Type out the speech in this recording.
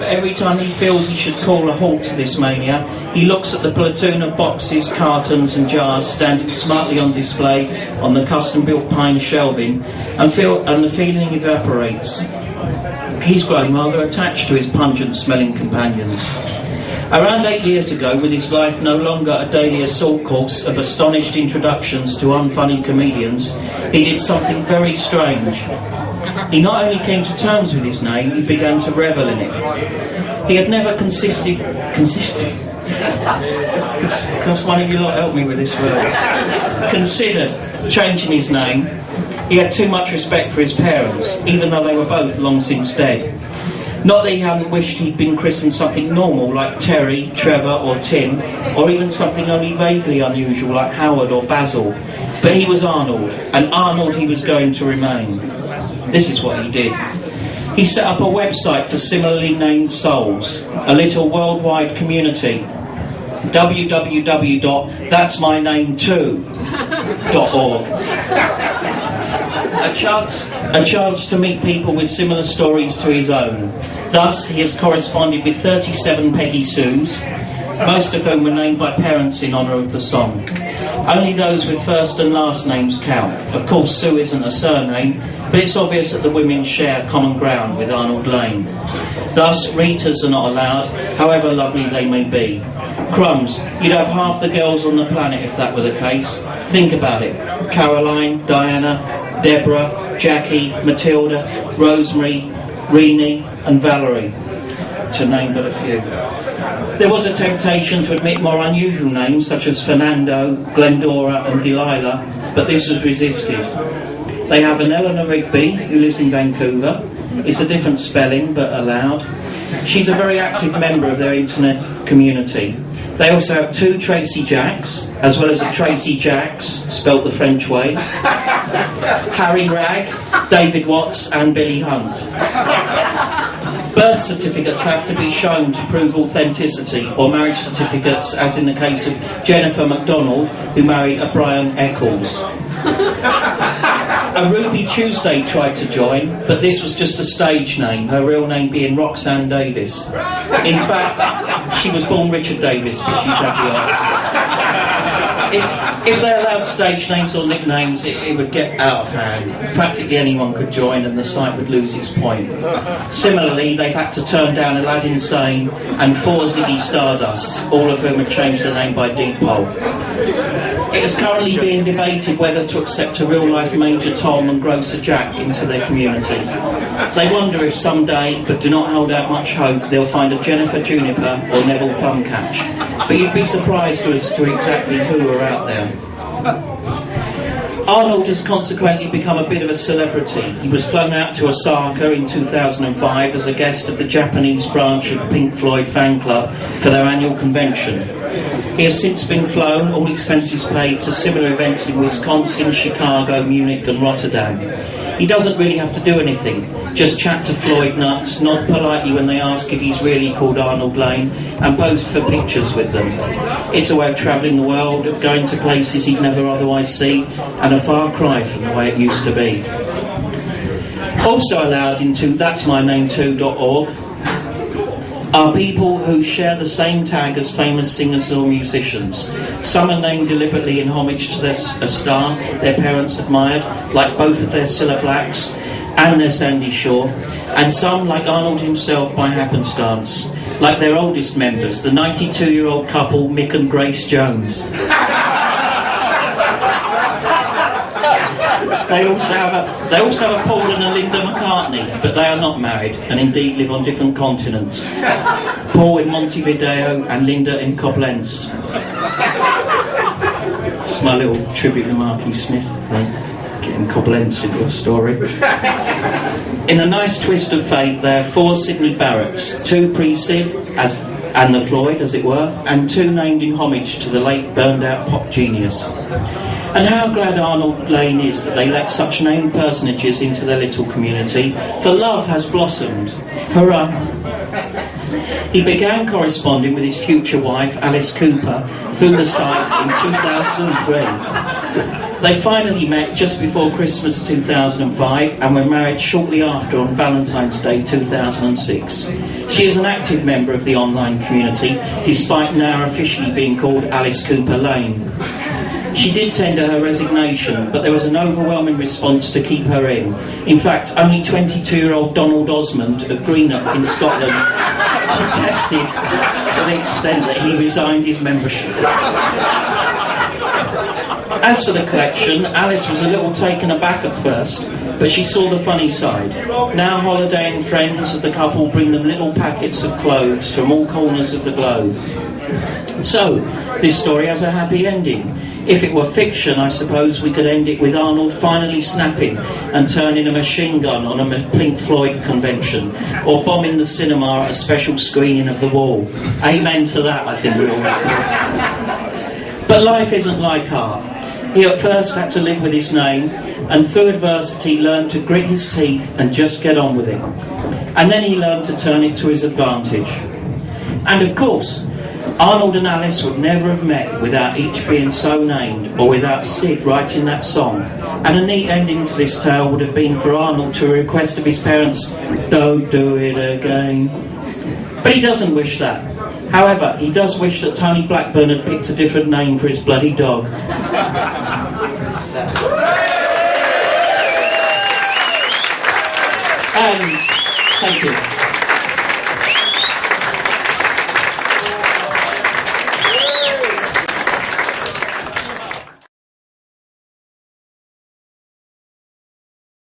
Every time he feels he should call a halt to this mania, he looks at the platoon of boxes, cartons and jars standing smartly on display on the custom-built pine shelving, and the feeling evaporates. He's grown rather attached to his pungent-smelling companions. Around 8 years ago, with his life no longer a daily assault course of astonished introductions to unfunny comedians, he did something very strange. He not only came to terms with his name, he began to revel in it. He had never considered... Because one of you lot help me with this word. Considered changing his name. He had too much respect for his parents, even though they were both long since dead. Not that he hadn't wished he'd been christened something normal like Terry, Trevor or Tim, or even something only vaguely unusual like Howard or Basil. But he was Arnold, and Arnold he was going to remain. This is what he did. He set up a website for similarly named souls, a little worldwide community. www.that'smyname2.org. A chance to meet people with similar stories to his own. Thus, he has corresponded with 37 Peggy Sues, most of whom were named by parents in honour of the song. Only those with first and last names count. Of course, Sue isn't a surname, but it's obvious that the women share common ground with Arnold Lane. Thus, Ritas are not allowed, however lovely they may be. Crumbs, you'd have half the girls on the planet if that were the case. Think about it. Caroline, Diana, Deborah, Jackie, Matilda, Rosemary, Renee and Valerie, to name but a few. There was a temptation to admit more unusual names such as Fernando, Glendora and Delilah, but this was resisted. They have an Eleanor Rigby, who lives in Vancouver. It's a different spelling, but allowed. She's a very active member of their internet community. They also have 2 Tracy Jacks, as well as a Tracy Jacks, spelt the French way, Harry Ragg, David Watts and Billy Hunt. Birth certificates have to be shown to prove authenticity, or marriage certificates, as in the case of Jennifer MacDonald, who married a Brian Eccles. A Ruby Tuesday tried to join, but this was just a stage name, her real name being Roxanne Davis. In fact, she was born Richard Davis, but she's happy if they allowed stage names or nicknames, it would get out of hand. Practically anyone could join and the site would lose its point. Similarly, they've had to turn down Aladdin Sane and 4 Ziggy Stardusts, all of whom had changed their name by deed poll. It is currently being debated whether to accept a real-life Major Tom and Grocer Jack into their community. They wonder if someday, but do not hold out much hope, they'll find a Jennifer Juniper or Neville Thumbcatch. But you'd be surprised as to exactly who are out there. Arnold has consequently become a bit of a celebrity. He was flown out to Osaka in 2005 as a guest of the Japanese branch of the Pink Floyd fan club for their annual convention. He has since been flown, all expenses paid, to similar events in Wisconsin, Chicago, Munich and Rotterdam. He doesn't really have to do anything, just chat to Floyd nuts, nod politely when they ask if he's really called Arnold Lane, and pose for pictures with them. It's a way of travelling the world, of going to places he'd never otherwise see, and a far cry from the way it used to be. Also allowed into that'smyname2.org are people who share the same tag as famous singers or musicians. Some are named deliberately in homage to a star their parents admired, like both of their Cilla Blacks and their Sandy Shaw, and some, like Arnold himself, by happenstance, like their oldest members, the 92-year-old couple Mick and Grace Jones. They also have a Paul and a Linda McCartney, but they are not married and indeed live on different continents. Paul in Montevideo and Linda in Koblenz. It's my little tribute to Marky Smith, getting Koblenz into a story. In a nice twist of fate, there are 4 Sydney Barretts, 2 pre-Sid, and the Floyd, as it were, and 2 named in homage to the late burned-out pop genius. And how glad Arnold Lane is that they let such named personages into their little community, for love has blossomed. Hurrah! He began corresponding with his future wife, Alice Cooper, through the site in 2003. They finally met just before Christmas 2005 and were married shortly after on Valentine's Day 2006. She is an active member of the online community, despite now officially being called Alice Cooper Lane. She did tender her resignation, but there was an overwhelming response to keep her in. In fact, only 22-year-old Donald Osmond of Greenock in Scotland protested to the extent that he resigned his membership. As for the collection, Alice was a little taken aback at first, but she saw the funny side. Now holidaying friends of the couple bring them little packets of clothes from all corners of the globe. So, this story has a happy ending. If it were fiction, I suppose we could end it with Arnold finally snapping and turning a machine gun on a Pink Floyd convention, or bombing the cinema at a special screening of The Wall. Amen to that, I think we all agree. But life isn't like art. He at first had to live with his name, and through adversity learned to grit his teeth and just get on with it. And then he learned to turn it to his advantage. And of course, Arnold and Alice would never have met without each being so named, or without Sid writing that song. And a neat ending to this tale would have been for Arnold to request of his parents, "Don't do it again." But he doesn't wish that. However, he does wish that Tony Blackburn had picked a different name for his bloody dog. Thank you.